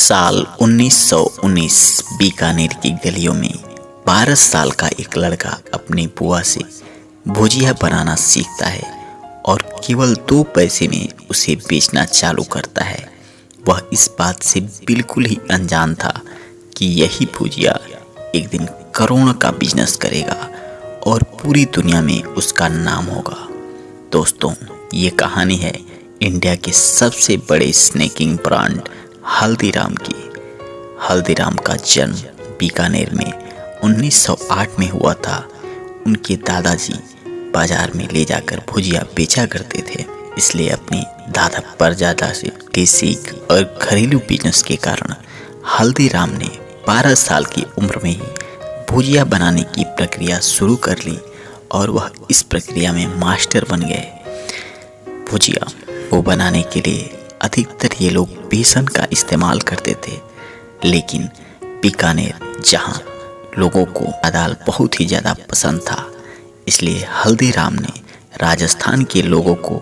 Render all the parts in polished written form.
साल 1919 बीकानेर की गलियों में 12 साल का एक लड़का अपनी बुआ से भुजिया बनाना सीखता है और केवल 2 पैसे में उसे बेचना चालू करता है। वह इस बात से बिल्कुल ही अनजान था कि यही भुजिया एक दिन करोड़ों का बिजनेस करेगा और पूरी दुनिया में उसका नाम होगा। दोस्तों, ये कहानी है इंडिया के सबसे बड़े स्नैकिंग ब्रांड हल्दीराम की। हल्दीराम का जन्म बीकानेर में 1908 में हुआ था। उनके दादाजी बाजार में ले जाकर भुजिया बेचा करते थे, इसलिए अपनी दादा परदादा से सीख और घरेलू बिजनेस के कारण हल्दीराम ने 12 साल की उम्र में ही भुजिया बनाने की प्रक्रिया शुरू कर ली और वह इस प्रक्रिया में मास्टर बन गए। भुजिया को बनाने के लिए अधिकतर ये लोग बेसन का इस्तेमाल करते थे, लेकिन बीकानेर जहाँ लोगों को दाल बहुत ही ज़्यादा पसंद था, इसलिए हल्दीराम ने राजस्थान के लोगों को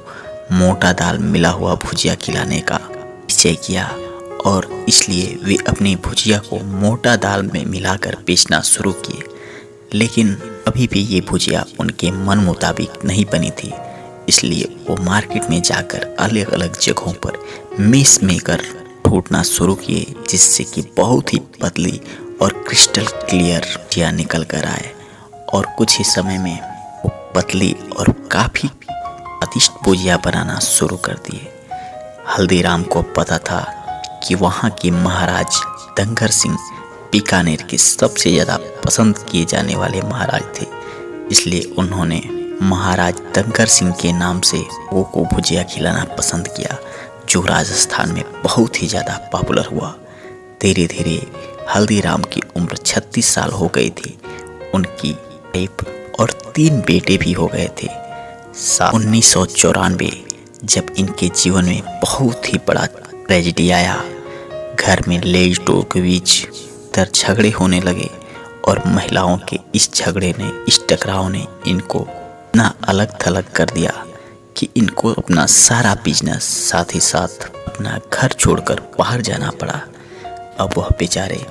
मोटा दाल मिला हुआ भुजिया खिलाने का निश्चय किया और इसलिए वे अपनी भुजिया को मोटा दाल में मिलाकर बेचना शुरू किए। लेकिन अभी भी ये भुजिया उनके मन मुताबिक नहीं बनी थी, इसलिए वो मार्केट में जाकर अलग अलग जगहों पर मिक्स मेकर ढूंढना शुरू किए, जिससे कि बहुत ही पतली और क्रिस्टल क्लियर भुजिया निकल कर आए और कुछ ही समय में वो पतली और काफ़ी स्वादिष्ट भुजिया बनाना शुरू कर दिए। हल्दीराम को पता था कि वहाँ के महाराज दंगर सिंह बीकानेर के सबसे ज़्यादा पसंद किए जाने वाले महाराज थे, इसलिए उन्होंने महाराज दंगर सिंह के नाम से वो को भुजिया खिलाना पसंद किया, जो राजस्थान में बहुत ही ज़्यादा पॉपुलर हुआ। धीरे धीरे हल्दीराम की उम्र 36 साल हो गई थी। उनकी वाइफ और 3 बेटे भी हो गए थे। 1994 जब इनके जीवन में बहुत ही बड़ा ट्रेजेडी आया, घर में लेज डोर के बीच झगड़े होने लगे और महिलाओं के इस टकराव ने इनको इतना अलग थलग कर दिया कि इनको अपना सारा बिजनेस साथ ही साथ अपना घर छोड़कर बाहर जाना पड़ा। अब वह बेचारे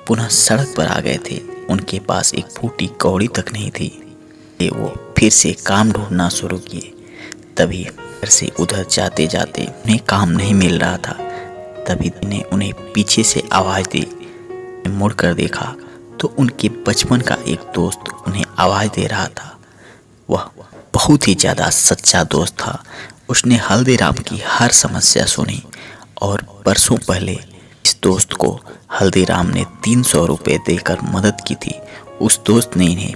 पुनः सड़क पर आ गए थे। उनके पास एक फूटी कौड़ी तक नहीं थी। वो फिर से काम ढूंढना शुरू किए। तभी घर से उधर जाते जाते उन्हें काम नहीं मिल रहा था। तभी ने उन्हें पीछे से आवाज़ दी। मुड़ कर देखा तो उनके बचपन का एक दोस्त उन्हें आवाज़ दे रहा था। वह बहुत ही ज़्यादा सच्चा दोस्त था। उसने हल्दीराम की हर समस्या सुनी और बरसों पहले इस दोस्त को हल्दीराम ने 300 रुपये देकर मदद की थी। उस दोस्त ने इन्हें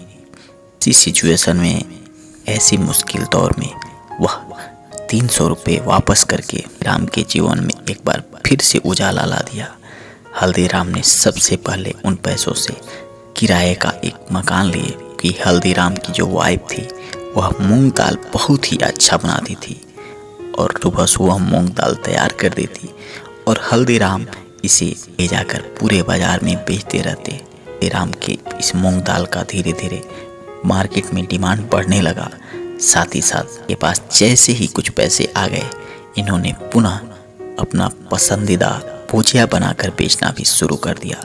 इसी सिचुएशन में, ऐसी मुश्किल दौर में वह 300 रुपये वापस करके राम के जीवन में एक बार फिर से उजाला ला दिया। हल्दीराम ने सबसे पहले उन पैसों से किराए का एक मकान लिए कि हल्दीराम की जो वाइफ थी वह मूंग दाल बहुत ही अच्छा बनाती थी और सुबह सुबह मूंग दाल तैयार कर देती और हल्दीराम इसे ले जाकर पूरे बाजार में बेचते रहते। हल्दीराम के इस मूंग दाल का धीरे धीरे मार्केट में डिमांड बढ़ने लगा। साथ ही साथ के पास जैसे ही कुछ पैसे आ गए, इन्होंने पुनः अपना पसंदीदा भुजिया बनाकर बेचना भी शुरू कर दिया।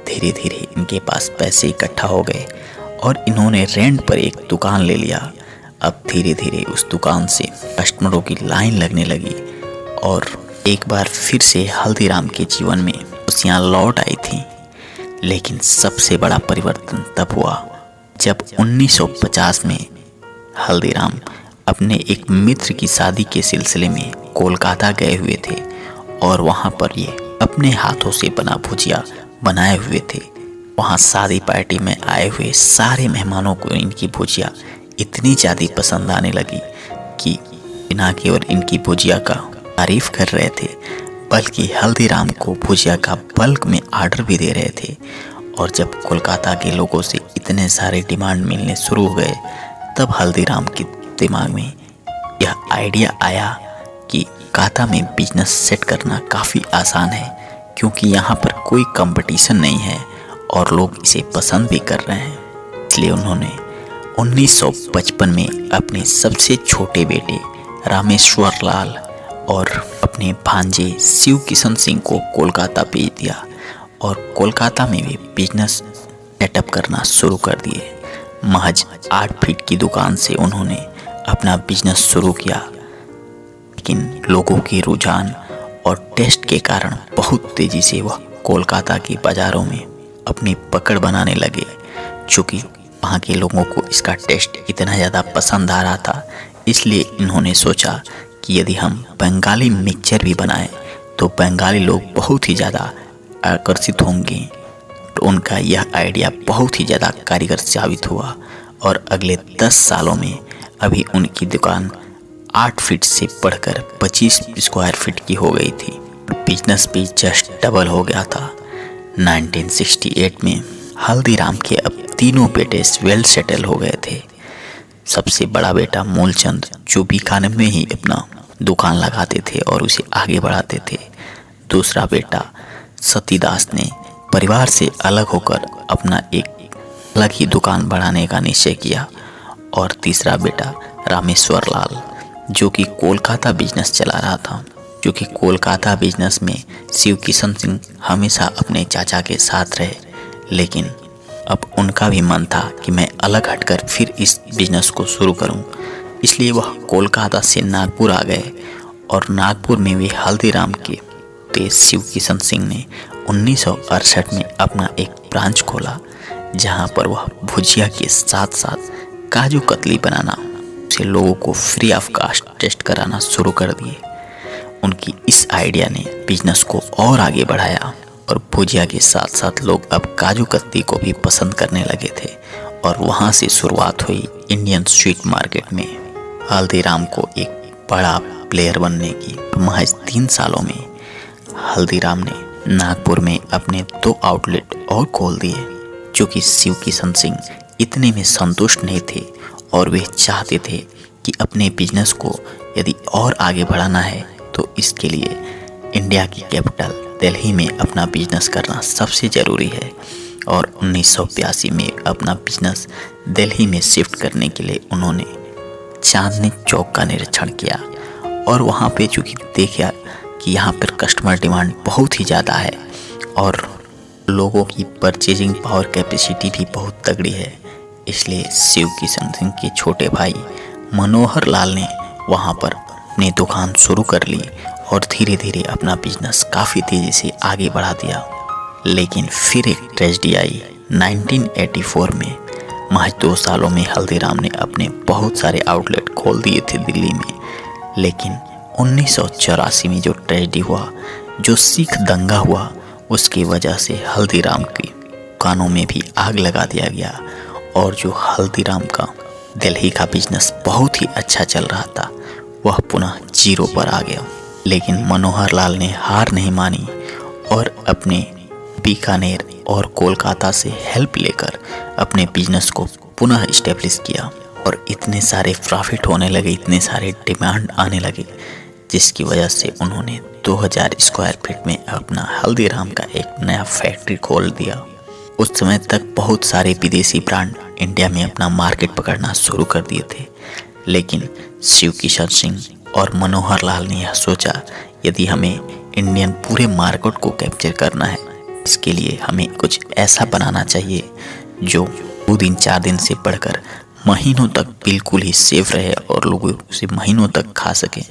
धीरे धीरे इनके पास पैसे इकट्ठा हो गए और इन्होंने रेंट पर एक दुकान ले लिया। अब धीरे धीरे उस दुकान से कस्टमरों की लाइन लगने लगी और एक बार फिर से हल्दीराम के जीवन में खुशियाँ लौट आई थी। लेकिन सबसे बड़ा परिवर्तन तब हुआ जब 1950 में हल्दीराम अपने एक मित्र की शादी के सिलसिले में कोलकाता गए हुए थे और वहाँ पर ये अपने हाथों से बना भुजिया बनाए हुए थे। वहाँ शादी पार्टी में आए हुए सारे मेहमानों को इनकी भुजिया इतनी ज़्यादा पसंद आने लगी कि बिना केवल इनकी भुजिया का तारीफ कर रहे थे, बल्कि हल्दीराम को भुजिया का बल्क में आर्डर भी दे रहे थे। और जब कोलकाता के लोगों से इतने सारे डिमांड मिलने शुरू हो गए, तब हल्दीराम के दिमाग में यह आइडिया आया कि कोलकाता में बिजनेस सेट करना काफ़ी आसान है, क्योंकि यहाँ पर कोई कंपटीशन नहीं है और लोग इसे पसंद भी कर रहे हैं। इसलिए उन्होंने 1955 में अपने सबसे छोटे बेटे रामेश्वर लाल और अपने भांजे शिव किशन सिंह को कोलकाता भेज दिया और कोलकाता में भी बिजनेस सेटअप करना शुरू कर दिए। महज 8 फीट की दुकान से उन्होंने अपना बिजनेस शुरू किया, लेकिन लोगों के रुझान और टेस्ट के कारण बहुत तेजी से वह कोलकाता के बाज़ारों में अपनी पकड़ बनाने लगे। चूँकि वहाँ के लोगों को इसका टेस्ट इतना ज़्यादा पसंद आ रहा था, इसलिए इन्होंने सोचा कि यदि हम बंगाली मिक्सचर भी बनाएं तो बंगाली लोग बहुत ही ज़्यादा आकर्षित होंगे। तो उनका यह आइडिया बहुत ही ज़्यादा कारगर साबित हुआ और अगले 10 सालों में अभी उनकी दुकान 8 फीट से बढ़कर 25 स्क्वायर फीट की हो गई थी। बिजनेस भी जस्ट डबल हो गया था। 1968 में हल्दीराम के अब तीनों बेटे वेल सेटल हो गए थे। सबसे बड़ा बेटा मूलचंद, जो बीकानेर में ही अपना दुकान लगाते थे और उसे आगे बढ़ाते थे। दूसरा बेटा सतीदास ने परिवार से अलग होकर अपना एक अलग ही दुकान बढ़ाने का निश्चय किया। और तीसरा बेटा रामेश्वर लाल, जो कि कोलकाता बिजनेस चला रहा था। क्योंकि कोलकाता बिजनेस में शिव किशन सिंह हमेशा अपने चाचा के साथ रहे, लेकिन अब उनका भी मन था कि मैं अलग हटकर फिर इस बिजनेस को शुरू करूं। इसलिए वह कोलकाता से नागपुर आ गए और नागपुर में भी हल्दीराम के तेज शिव किशन सिंह ने 1968 में अपना एक ब्रांच खोला, जहां पर वह भुजिया के साथ साथ काजू कतली बनाना से लोगों को फ्री ऑफ कास्ट टेस्ट कराना शुरू कर दिए। उनकी इस आइडिया ने बिजनेस को और आगे बढ़ाया और भुजिया के साथ साथ लोग अब काजू कतली को भी पसंद करने लगे थे और वहां से शुरुआत हुई इंडियन स्वीट मार्केट में हल्दीराम को एक बड़ा प्लेयर बनने की। महज 3 सालों में हल्दीराम ने नागपुर में अपने 2 आउटलेट और खोल दिए। चूँकि शिव किशन सिंह इतने में संतुष्ट नहीं थे और वे चाहते थे कि अपने बिजनेस को यदि और आगे बढ़ाना है तो इसके लिए इंडिया की कैपिटल दिल्ली में अपना बिजनेस करना सबसे ज़रूरी है। और 1982 में अपना बिजनेस दिल्ली में शिफ्ट करने के लिए उन्होंने चांदनी चौक का निरीक्षण किया और वहाँ पे चूँकि देखा कि यहाँ पर कस्टमर डिमांड बहुत ही ज़्यादा है और लोगों की परचेजिंग पावर कैपेसिटी भी बहुत तगड़ी है, इसलिए शिव किशन सिंह के छोटे भाई मनोहर लाल ने वहाँ पर अपनी दुकान शुरू कर ली और धीरे धीरे अपना बिजनेस काफ़ी तेज़ी से आगे बढ़ा दिया। लेकिन फिर एक ट्रेजेडी आई 1984 में। महज 2 सालों में हल्दीराम ने अपने बहुत सारे आउटलेट खोल दिए थे दिल्ली में, लेकिन 1984 में जो ट्रेजेडी हुआ, जो सिख दंगा हुआ, उसकी वजह से हल्दीराम की दुकानों में भी आग लगा दिया गया और जो हल्दीराम का दिल्ली का बिजनेस बहुत ही अच्छा चल रहा था वह पुनः जीरो पर आ गया। लेकिन मनोहर लाल ने हार नहीं मानी और अपने बीकानेर और कोलकाता से हेल्प लेकर अपने बिजनेस को पुनः इस्टेब्लिश किया और इतने सारे प्रॉफिट होने लगे, इतने सारे डिमांड आने लगे, जिसकी वजह से उन्होंने 2000 स्क्वायर फीट में अपना हल्दीराम का एक नया फैक्ट्री खोल दिया। उस समय तक बहुत सारे विदेशी ब्रांड इंडिया में अपना मार्केट पकड़ना शुरू कर दिए थे, लेकिन शिव किशन सिंह और मनोहर लाल ने यह सोचा यदि हमें इंडियन पूरे मार्केट को कैप्चर करना है, इसके लिए हमें कुछ ऐसा बनाना चाहिए जो 2 दिन 4 दिन से बढ़कर महीनों तक बिल्कुल ही सेफ रहे और लोग उसे महीनों तक खा सकें।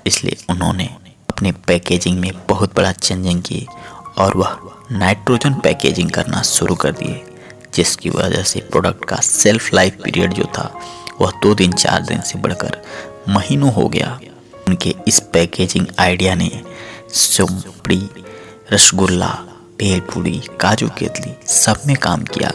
इसलिए उन्होंने अपने पैकेजिंग में बहुत बड़ा चेंजिंग की और वह नाइट्रोजन पैकेजिंग करना शुरू कर दिए, जिसकी वजह से प्रोडक्ट का सेल्फ लाइफ पीरियड जो था वह 2 दिन 4 दिन से बढ़कर महीनों हो गया। उनके इस पैकेजिंग आइडिया ने सोमपुरी, रसगुल्ला, भेलपुरी, काजू कतली सब में काम किया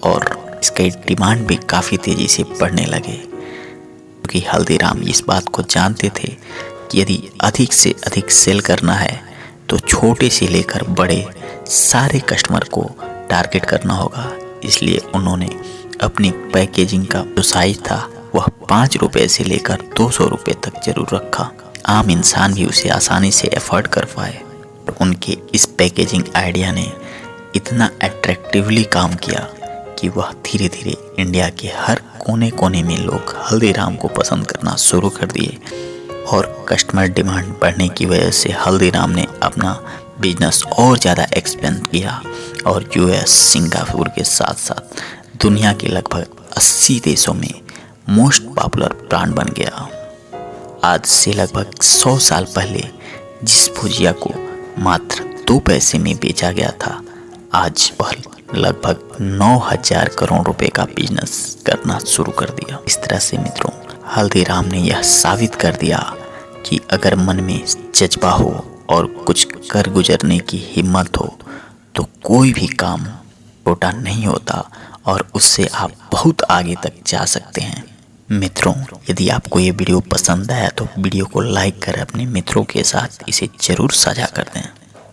और इसके डिमांड भी काफ़ी तेज़ी से बढ़ने लगे, क्योंकि हल्दीराम इस बात को जानते थे कि यदि अधिक से अधिक सेल करना है तो छोटे से लेकर बड़े सारे कस्टमर को टारगेट करना होगा। इसलिए उन्होंने अपनी पैकेजिंग का जो साइज था वह 5 रुपये से लेकर 200 रुपये तक जरूर रखा, आम इंसान भी उसे आसानी से अफोर्ड कर पाए। उनके इस पैकेजिंग आइडिया ने इतना अट्रैक्टिवली काम किया कि वह धीरे धीरे इंडिया के हर कोने कोने में लोग हल्दीराम को पसंद करना शुरू कर दिए और कस्टमर डिमांड बढ़ने की वजह से हल्दीराम ने अपना बिजनेस और ज़्यादा एक्सपेंड किया और यूएस, सिंगापुर के साथ साथ दुनिया के लगभग 80 देशों में मोस्ट पॉपुलर ब्रांड बन गया। आज से लगभग 100 साल पहले जिस भुजिया को मात्र 2 पैसे में बेचा गया था, आज वह लगभग 9000 करोड़ रुपए का बिजनेस करना शुरू कर दिया। इस तरह से मित्रों, हल्दीराम ने यह साबित कर दिया कि अगर मन में जज्बा हो और कुछ कर गुजरने की हिम्मत हो तो कोई भी काम छोटा नहीं होता और उससे आप बहुत आगे तक जा सकते हैं। मित्रों, यदि आपको ये वीडियो पसंद आया तो वीडियो को लाइक कर अपने मित्रों के साथ इसे जरूर साझा कर दें।